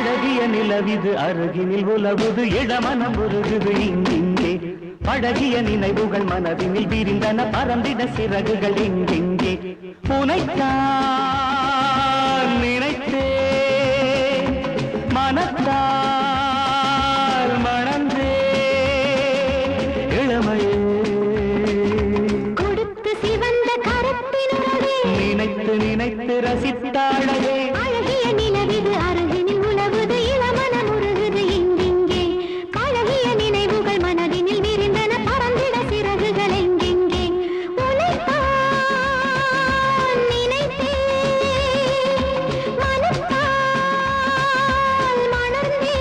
அழகிய நிலவிது அருகினில் உலவுது இடமனம் உருகுது இங்கிங்கே பழகிய நினைவுகள் மனதினில் விரிந்தன பறந்திட சிறகுகள் எங்கெங்கே உனைத்தான் நினைத்தே மனத்தால் மணந்தே இளமையே கொடுத்து சிவந்த கரத்தினரே நினைத்து நினைத்து ரசித்தாளையே அழகிய நிலவிது அருகினில் உலவுது இளமனம் உருகுது இங்கிங்கே பழகிய நினைவுகள் மனதினில் விரிந்தன பறந்திட சிறகுகள் எங்கெங்கே உனைத்தான் நினைத்தே மனத்தால் மணந்தே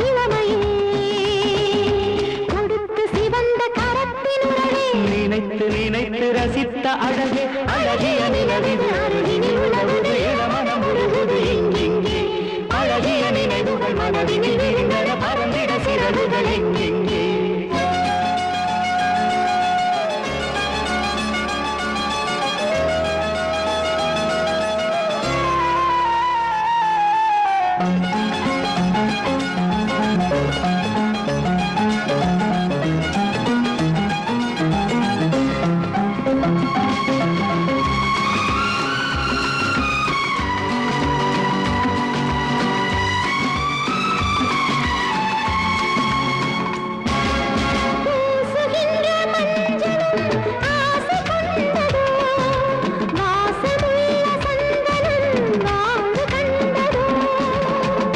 இளமையே கொடுத்து சிவந்த கரத்தினரே நினைத்து நினைத்து ரசித்த அழகே அழகிய நிலவிது அருகினில் உலவுது இளமனம் உருகுது இங்கிங்கே அழகிய நினைவுகள் மனதினில் விரிந்தன பறந்திட சிறகுகள் எங்கெங்கே பூசுகின்ற மஞ்சளும் ஆசை கொண்டதோ வாசமுள்ள சந்தனம் வாழ்வு கண்டதோ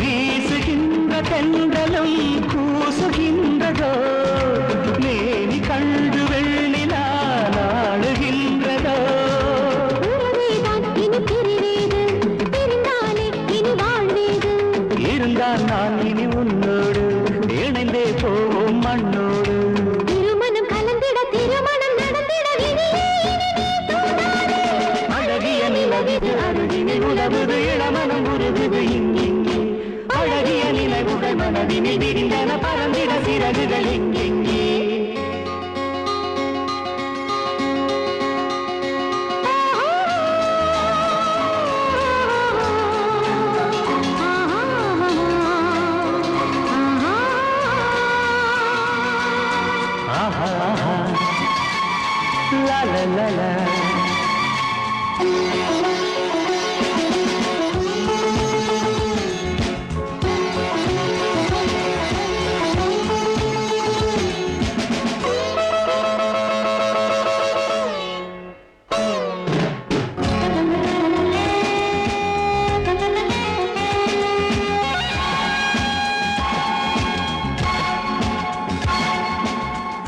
வீசுகின்ற தென்றலும் கூசுகின்றதோ மேனி கண்டு வெள்ளிலா நாடுகின்றதோ உறவேதான் இனி பிரிவேது பிரிந்தாலே இனி வாழ்வேது இருந்தால் நான் இனி உன்னோடு இணைந்தே போவோம் மண்ணோடு திருமணம் கலந்திட திருமணம் நடந்திட விதியே இனிமே தூண்டாதே அழகிய நிலவிது அருகினில் உலவுது இளமனம் உருகுது இங்கிங்கே அழகிய நினைவுகள் மனதினில் விரிந்தன பறந்திட சிறகுகள் எங்கெங்கே ஆஹா ஆஹா லா லா லா லா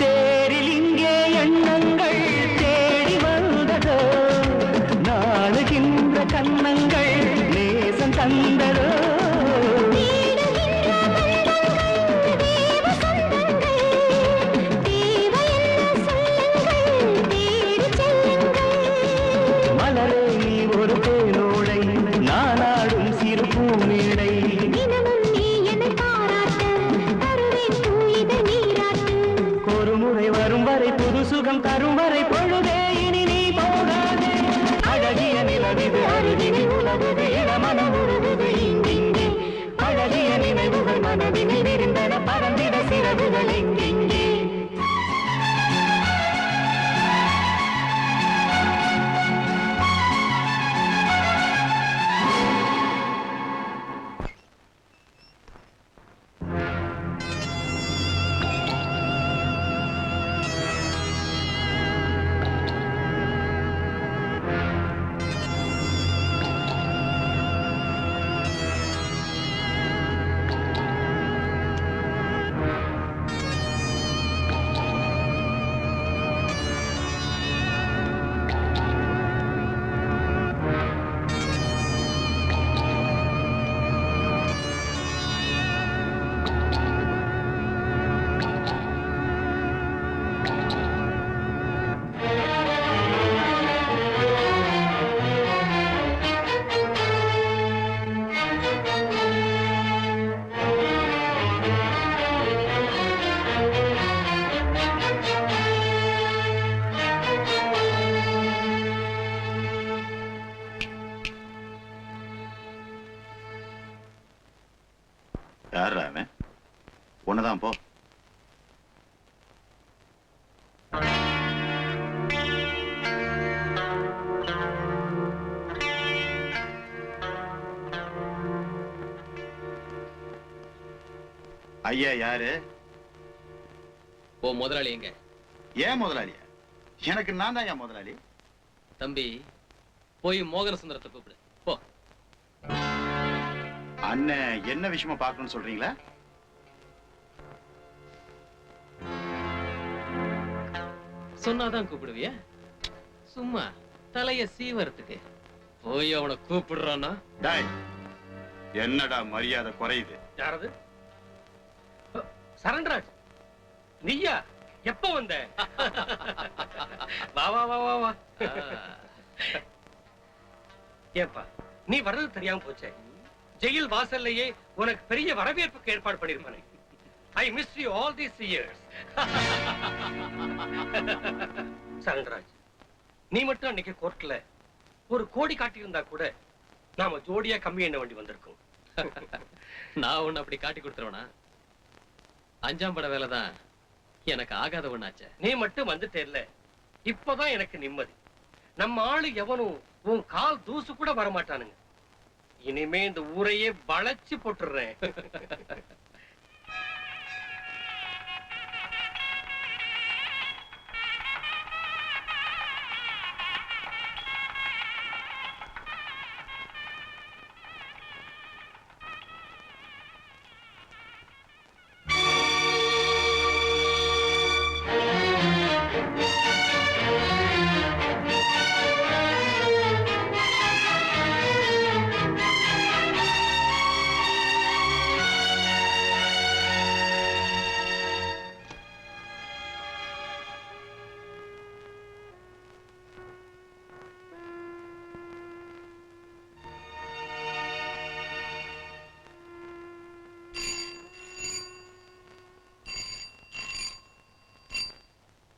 தேரில் இங்கே எண்ணங்கள் தேடி வந்ததோ நாளுகின்ற கண்ணங்கள் நேசம் தந்ததோ தேடுகின்ற பந்தங்கள் தேவ சொந்தங்கள் தேவையென்ன சொல்லுங்கள் தேடிச் செல்லுங்கள் மலரே நீ ஒரு தேனோடை நானாடும் சிறு பூமேடை தினமும் நீ என்னை பாராட்ட தருவேன் தூயித நீராட்டு ஒரு முறை வரும் வரை புது சுகம் தரும் வரை பொழுதே இனி நீ போகாதே அழகிய நிலவிது அருகினில் உலவுது இளமனம் உருகுது யாரா அவன்? ஒண்ணுதான் போ. ஐயா யாரு? ஓ முதலாளி எங்க? ஏன் முதலாளியா? எனக்கு நான் தான் ஏன் முதலாளி. தம்பி போய் மோகன சுந்தரத்தை கூப்பிடு போ. அண்ணன் என்ன விஷயமா பார்க்கணும்னு சொல்றீங்களா? சொன்னாதான் கூப்பிடுவிய? சும்மா தலைய சீவரத்துக்கு போய் அவனை கூப்பிடுறானா? டாய், என்னடா மரியாதை குறையுது? யாரது? சரண்ராஜ், நீயா? எப்ப வந்த? வா வா வா வா வா. ஏப்பா நீ வர்றது தெரியாம போச்சே. ஜெயில் வாசல்லையே உனக்கு பெரிய வரவேற்புக்கு ஏற்பாடு பண்ணிருப்பானே. I missed you all these years. Charanraj, நீ மட்டும் அன்னைக்கு கோர்ட்ல ஒரு கோடி காட்டியிருந்தா கூட நாம ஜோடியா கம்மி எண்ண வேண்டி வந்திருக்கோம். நான் உன்னை அப்படி காட்டி கொடுத்துருவனா? 5ஆம் பட வேலைதான் எனக்கு ஆகாத ஒண்ணாச்சே. நீ மட்டும் வந்துட்டேல்ல, இப்பதான் எனக்கு நிம்மதி. நம்ம ஆளு எவனும் உன் கால் தூசு கூட வரமாட்டானுங்க. இனிமே இந்த ஊரையே வளைச்சு போட்டுறேன்.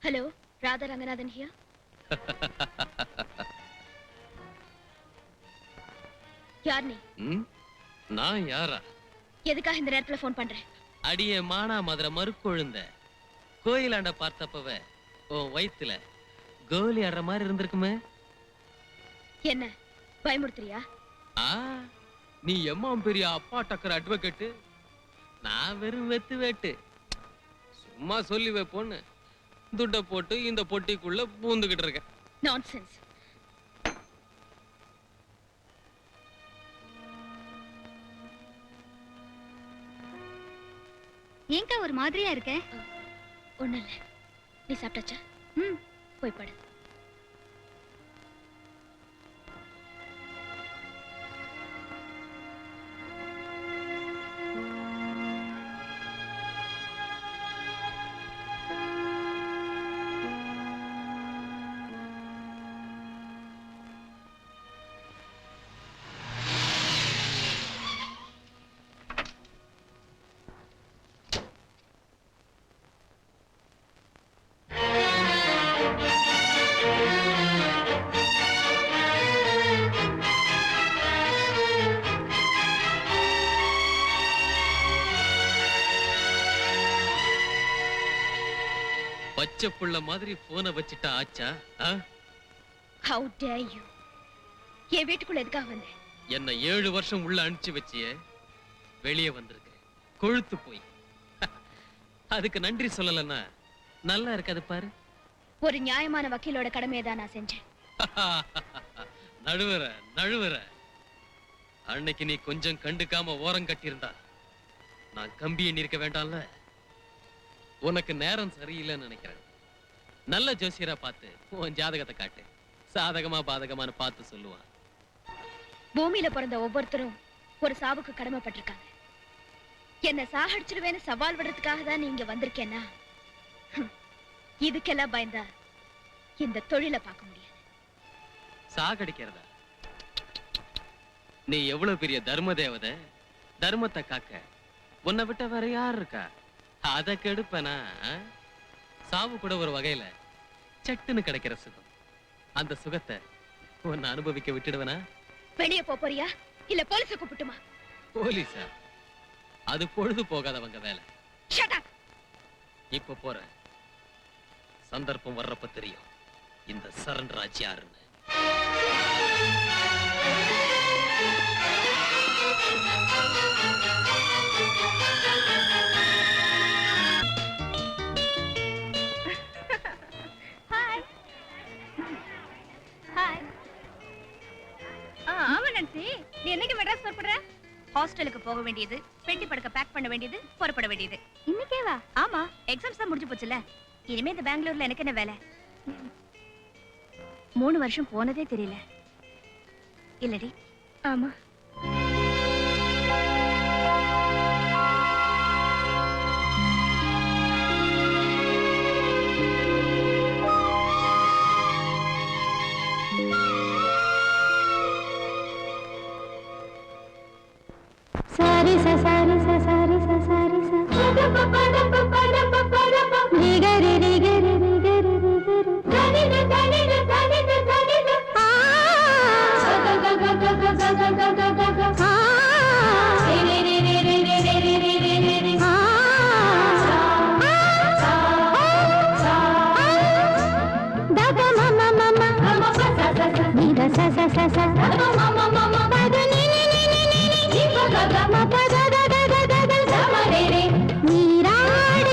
Hello, Radha Ranganathan here. யார் நீ? நான் யாரா? எதுக்காக இந்த நேரத்துல போன் பண்றேன்? அடியே மானா மதுரை மறுக்கொழுந்த கோயிலாண்ட பார்த்தப்பவ உன் வயித்துல கோலி ஆடுற மாதிரி இருந்திருக்குமே. என்ன பயமுறுத்துறியா? நீ எம்மாம் பெரிய அப்பா டக்கர் அட்வொகேட், நான் வெறும் வெத்து வேட்டு. சும்மா சொல்லி வைப்போன்னு துட்ட போட்டு இந்த பொட்டிக்குள்ள பூந்துகிட்டு இருக்கேன். நான்சென்ஸ். ஏங்கா ஒரு மாதிரியா இருக்க? ஒண்ணும் இல்ல. நீ சாப்பிட்டாச்சா? போய் படு. பச்சை புள்ள மாதிரி போனை வச்சுட்டா ஆச்சா? How dare you? என் வீட்டுக்குள்ள எதுக்காக வந்த? என்ன 7 வருஷம் உள்ள அனுப்பிச்சு வச்சியே, வெளியே வந்திருக்க கொழுத்து போய். அதுக்கு நன்றி சொல்லலன்னா நல்லா இருக்காது பாரு. ஒரு நியாயமான வக்கீலோட கடமையை தான் நான் செஞ்சேன். நழுவுற நழுவுற. அன்னைக்கு நீ கொஞ்சம் கண்டுக்காம ஓரம் கட்டியிருந்தா நான் கம்பி எண்ணி இருக்க வேண்டாம்ல. உனக்கு நேரம் சரியில்லைன்னு நினைக்கிறேன். நல்ல ஜோசியரா பார்த்து உன் ஜாதகத்தை காட்டு, சாதகமா பாதகமானு பார்த்து சொல்லுவான். பூமியில பிறந்த ஒவ்வொருத்தரும் ஒரு சாவுக்கு கடமைப்பட்டிருக்காங்க. என்ன சாகடிச்சிருவேன்னு சவால் விடுறதுக்காக தான் நீ இங்க வந்திருக்கேன்னா, இதுக்கெல்லாம் பயந்தா இந்த தொழிலை பார்க்க முடியாது. சாகடிக்கிறதா? நீ எவ்வளவு பெரிய தர்ம தேவதை, தர்மத்தை காக்க உன்னை விட்ட வேற யார் இருக்கா? அத கெடுப்பனா? சாவு கூட ஒரு வகையில சட்டுன்னு கிடைக்கிற சுகம். அந்த சுகத்தை உன்னை அனுபவிக்க விட்டுடுவனா? வெளியே போறியா இல்ல போலீஸ கூப்பிட்டுமா? போலீஸா? அது பொழுது போகாதவங்க வேலை. Shut up. இப்ப போற சந்தர்ப்பம் வர்றப்ப தெரியும் இந்த சரண்ராஜ் யாருன்னு. ஆமா நான்சி, நீ என்னைக்கு மெட்ராஸ் புறப்படுற? ஹாஸ்டலுக்கு போக வேண்டியது, பெட்டி படுக்க பேக் பண்ண வேண்டியது, புறப்பட வேண்டியது. இன்னைக்கே வா. ஆமா, எக்ஸாம்ஸ் தான் முடிஞ்சு போச்சுல. இனிமே இந்த பெங்களூர்ல எனக்கு என்ன வேலை? 3 வருஷம் போனதே தெரியல. இல்லடி? ஆமா. சாரி ச சாரி ச சாரி ச சாரி ச ரிகரி ரிகரி ரிகரி ரிகரி தனித தனித தனித தனித ஆ சக கக கக கக கக கக ஆ ரி ரி ரி ரி ரி ரி ரி ரி ரி ரி ஆ சா சா சா தக மம மம மம ச ச ச நித ச ச ச ச மம மம மம பத நி நி நி நி நி நி ப க க ம ப த த த த த த ச ம ரி ரி நீராட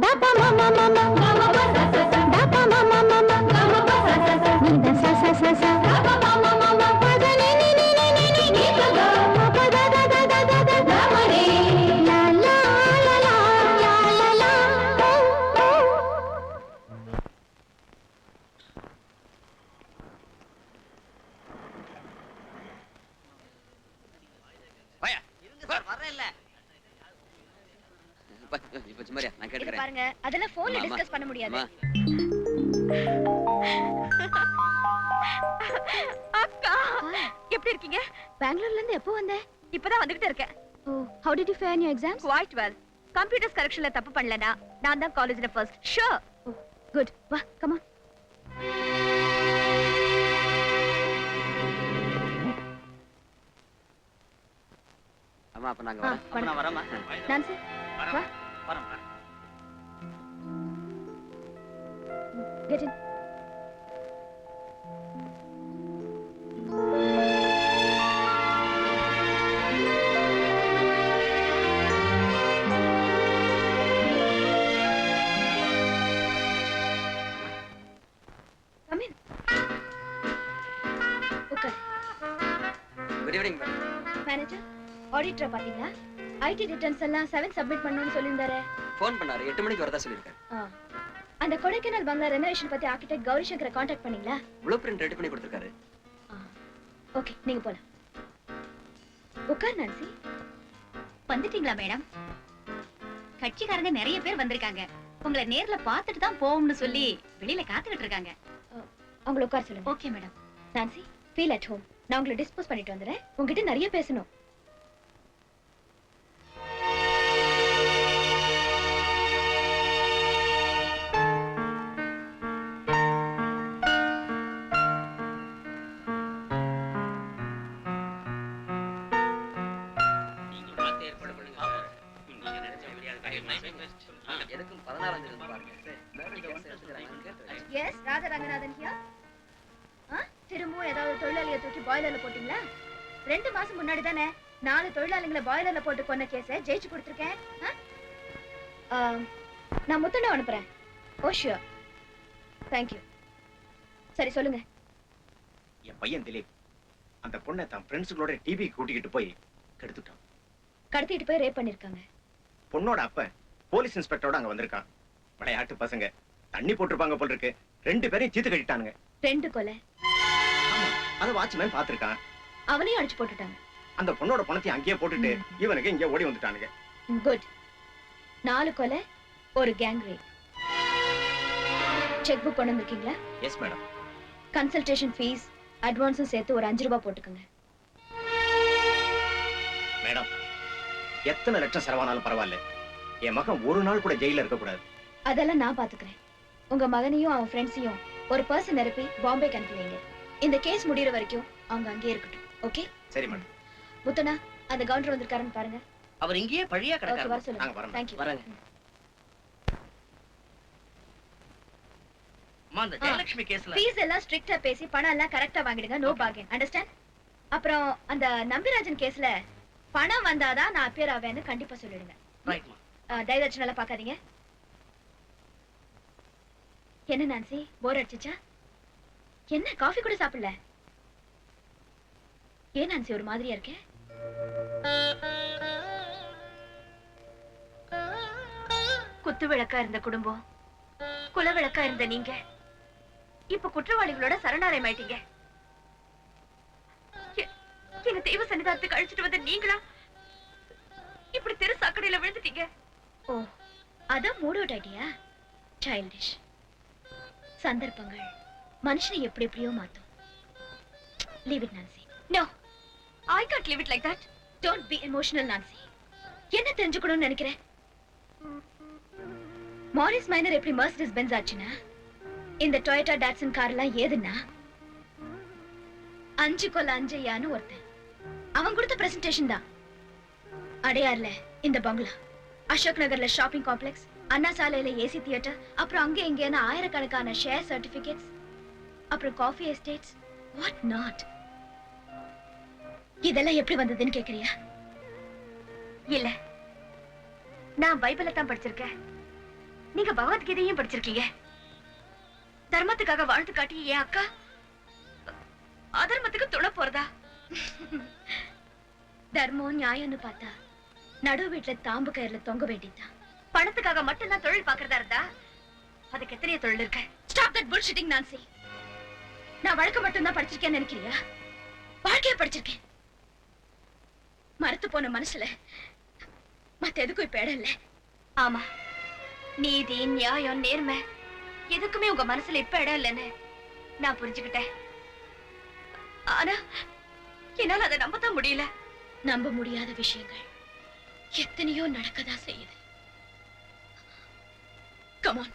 dapa mama mama gama pa sa sa sa dapa mama mama gama pa sa sa sa ni da sa sa sa sa dapa mama mama pa da ni ni ni ni ni ni ni ga ga pa da da da da da da da ma re la la la la la la la வாயா இருங்க sir வரேன் இல்ல இப்ப சும்மாரியா நான் இது கேட்கிறேன் பாருங்க அதெல்லாம் போன்ல அம்மா, டிஸ்கஸ் பண்ண முடியாது. அக்கா எப்படி இருக்கீங்க? பெங்களூர்ல இருந்து எப்போ வந்த? இப்பதான் வந்துகிட்டு இருக்கேன். Oh, how did you fare in your exams? Quite well. Computers கரெக்ஷன்ல தப்பு பண்ணலனா நான் தான் காலேஜ்ல ஃபர்ஸ்ட். ஷூர். Oh, good. வா, come on. அம்மா அப்ப நாங்க வரோம் அப்ப நான் வரேம்மா நான்சி, வா. வரேன் Get in. Come in. உட்கார். குட் ஈவினிங் மேனேஜர், ஆடிட்டரை பாத்தீங்களா? ஐடி ரிட்டர்ன்ஸ் எல்லாம் 7 சப்மிட் பண்ணனும்னு சொல்லிருந்தாரே. ஃபோன் பண்ணாரு 8 மணிக்கு வரதா சொல்லிருக்காரு. அந்த கொடைக்கானல் பங்களா ரெனோவேஷன் பத்தி ஆர்கிடெக்ட் கௌரி சங்கரை கான்டாக்ட் பண்ணீங்களா? ப்ளூ பிரிண்ட் ரெடி பண்ணி கொடுத்திருக்காரு. ஓகே, நீங்க போலாம். உட்கார் நான்சி. வந்துட்டீங்களா மேடம்? கட்சிக்காரங்க நிறைய பேர் வந்திருக்காங்க. உங்களை நேர்ல பார்த்துட்டு தான் போவோம்னு சொல்லி வெளியில காத்துக்கிட்டு இருக்காங்க. அவங்கள உட்கார சொல்லுங்க. Okay madam. Nancy, feel at home. நான் உங்களை டிஸ்போஸ் பண்ணிட்டு வந்துறேன். உங்ககிட்ட நிறைய பேசணும். எனக்கும் 14 தேதி பாருங்க. Yes, Radha Ranganathan here. திரும்பவும் ஏதாவது தொழிலாளியை தூக்கி பாய்லர்ல போட்டீங்களா? 2 மாசம் முன்னாடி தானே 4 தொழிலாளிகளை பாய்லர்ல போட்டு கொன்ன கேஸை ஜெயிச்சு கொடுத்துருக்கேன். நான் முத்தண்ணா அனுப்புறேன். ஓ ஷியோர், தேங்க்யூ. சரி சொல்லுங்க. என் பையன் திலீப் அந்த பொண்ணை தான் ஃப்ரெண்ட்ஸுகளோட டிவி கூட்டிக்கிட்டு போய் கெடுத்துட்டான். கடத்திட்டு போய் ரேப் பண்ணிருக்காங்க. பொண்ணோட அப்ப போலீஸ் இன்ஸ்பெக்டரோட அங்க வந்திருக்கான். விளையாட்டு பசங்க தண்ணி போட்டிருப்பாங்க போல இருக்கு. 2 பேரையும் சீத்து கட்டிட்டானுங்க. 2 கொலை. அத வாட்ச்மேன் பாத்துருக்கான். அவனையும் அடிச்சு போட்டுட்டாங்க. அந்த பொண்ணோட பணத்தை அங்கேயே போட்டுட்டு இவனுக்கு இங்கே ஓடி வந்துட்டானுங்க. குட். 4 கொலை, ஒரு கேங் ரேப். செக் புக் கொண்டு வந்திருக்கீங்களா? Yes madam. கன்சல்டேஷன் ஃபீஸ் அட்வான்ஸும் சேர்த்து ஒரு 5 ரூபாய் போட்டுக்கோங்க. மேடம், எத்தனை லட்சம் செலவானாலும் பரவாயில்ல, என் மகன் ஒரு நாள் கூட ஜெயில இருக்க கூடாது. அதெல்லாம் நான் பாத்துக்கிறேன். உங்க மகனையும் அவன் ஃப்ரெண்ட்ஸையும் ஒரு பர்சன் நிரப்பி பாம்பேக்கு அனுப்புவீங்க. இந்த கேஸ் முடியற வரைக்கும் அவங்க அங்கேயே இருக்கட்டும். ஓகே? சரி மேடம். முத்தனா, அந்த கவுண்டர் வந்திருக்காருன்னு பாருங்க. அவர் இங்கேயே பழியா ஓகே, கிடக்காரு. வர சொல்லுங்க. நாங்க வரோம். தேங்க்யூ. வரேங்க. அம்மா அந்த ஜெயலட்சுமி கேஸ்ல ஃபீஸ் எல்லாம் ஸ்ட்ரிக்ட்டா பேசி பணம் எல்லாம் கரெக்ட்டா வாங்கிடுங்க. No bargain. அண்டர்ஸ்டாண்ட்? அப்புறம் அந்த நம்பிராஜன் கேஸ்ல பணம் வந்தாதான் நான் அப்பியர் ஆவேன்னு கண்டிப்பா சொல்லிடுங்க. ரைட்மா. தயவுச்சு நல்லா பாக்காதீங்க. என்ன நான்சி, போர் அடிச்சுச்சா? என்ன காஃபி கூட சாப்பிடல? ஏன் நான்சி ஒரு மாதிரியா இருக்க? குத்து விளக்கா இருந்த குடும்பம், குல விளக்கா இருந்த நீங்க இப்ப குற்றவாளிகளோட சரணாலயம் ஆயிட்டீங்க. எங்க தெய்வ சன்னிதானத்துக்கு அழைச்சிட்டு வந்த நீங்களா இப்படி தெரு சாக்கடையில விழுந்துட்டீங்க? ஓ, அதான் மூட் அவுட் ஆயிட்டியா? சைல்டிஷ். சந்தர்ப்பங்கள் மனுஷனை எப்படி எப்படியோ மாத்தும். Leave it Nancy. No, I can't leave it like that. Don't be emotional Nancy. என்ன தெரிஞ்சுக்கணும்னு நினைக்கிறேன்? மாரிஸ் மைனர் எப்படி மர்சிடிஸ் பென்ஸ் ஆச்சுன்னா, இந்த டொயோட்டா டாட்சன் கார்லாம் ஏதுன்னா 5 கொல்ல 5 ஐயான்னு ஒருத்தன் அவன் கொடுத்த பிரசன்டேஷன் தான். அடையார்ல இந்த பங்களா, அசோக் நகர்ல ஷாப்பிங் காம்ப்ளெக்ஸ், அண்ணா சாலையில ஏசி தியேட்டர், அப்புறம் அங்க இங்கேன்னு ஆயிரக்கணக்கான ஷேர் சர்டிபிகேட்ஸ், அப்புறம் காஃபி எஸ்டேட்ஸ், வாட் நாட். இதெல்லாம் எப்படி வந்ததுன்னு கேக்குறியா? இல்ல, நான் பைபிளை தான் படிச்சிருக்கேன். நீங்க பகவத்கீதையும் படிச்சிருக்கீங்க. தர்மத்துக்காக வாழ்த்து காட்டி என் அக்கா அதர்மத்துக்கு துணை போறதா? தர்மம் நியாயம்னு பார்த்தா நடு வீட்டுல தாம்பு கயிறுல தொங்க வேண்டியதுதான். பணத்துக்காக மட்டும்தான் தொழில் பாக்குறதா இருந்தா அதுக்கு எத்தனையோ தொழில் இருக்கு. Stop that bullshitting Nancy. நான் வழக்கு மட்டும்தான் படிச்சிருக்கேன்னு நினைக்கிறியா? வாழ்க்கைய படிச்சிருக்கேன். மறுத்து போன மனசுல மத்த எதுக்கும் இப்ப இடம் இல்ல. ஆமா, நீதி நியாயம் நேர்மை எதுக்குமே உங்க மனசுல இப்ப இடம் இல்லைன்னு நான் புரிஞ்சுக்கிட்டேன். ஆனா என்னால அதை நம்பதான் முடியல. நம்ப முடியாத விஷயங்கள் எத்தனையோ நடக்கதான் செய்யுது. Come on.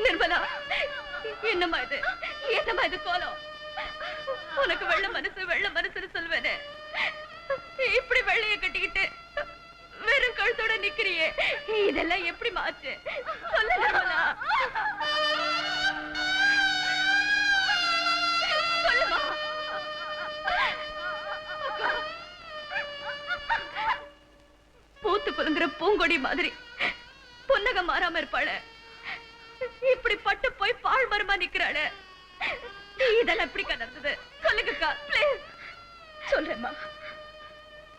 நிர்மலா, என்னம்மா இது? என்னம்மா இது கோலம்? உனக்கு வெள்ள மனசுன்னு சொல்வேனே, இப்படி வெள்ளைய கட்டிக்கிட்டு வெறும் கழுத்தோட நிக்கிறியே, இதெல்லாம் எப்படி மாச்சு? சொல்லு நிர்மலா, சொல்லுமா. பூத்து குலுங்குற பூங்கொடி மாதிரி புன்னகம் மாறாம இருப்பாள, இப்படி பட்டு போய் பால் மரமா நிக்கிறாள. இதெல்லாம் எப்படி நடந்தது? சொல்லுங்கக்கா ப்ளீஸ். சொல்றேம்மா,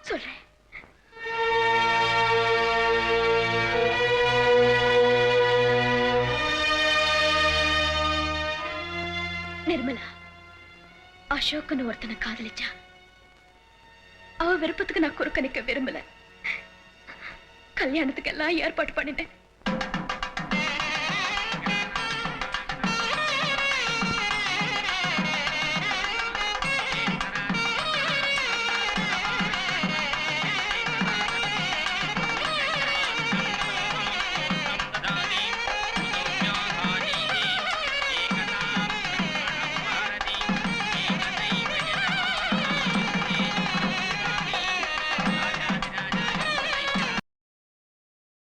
சொல்றேன். நிர்மலா அசோக்னு ஒருத்தனை காதலிச்சா. அவ விருப்பத்துக்கு நான் குறுக்க நிக்க விரும்பல. கல்யாணத்துக்கு எல்லாம் ஏற்பாடு பண்ணிட்டேன்.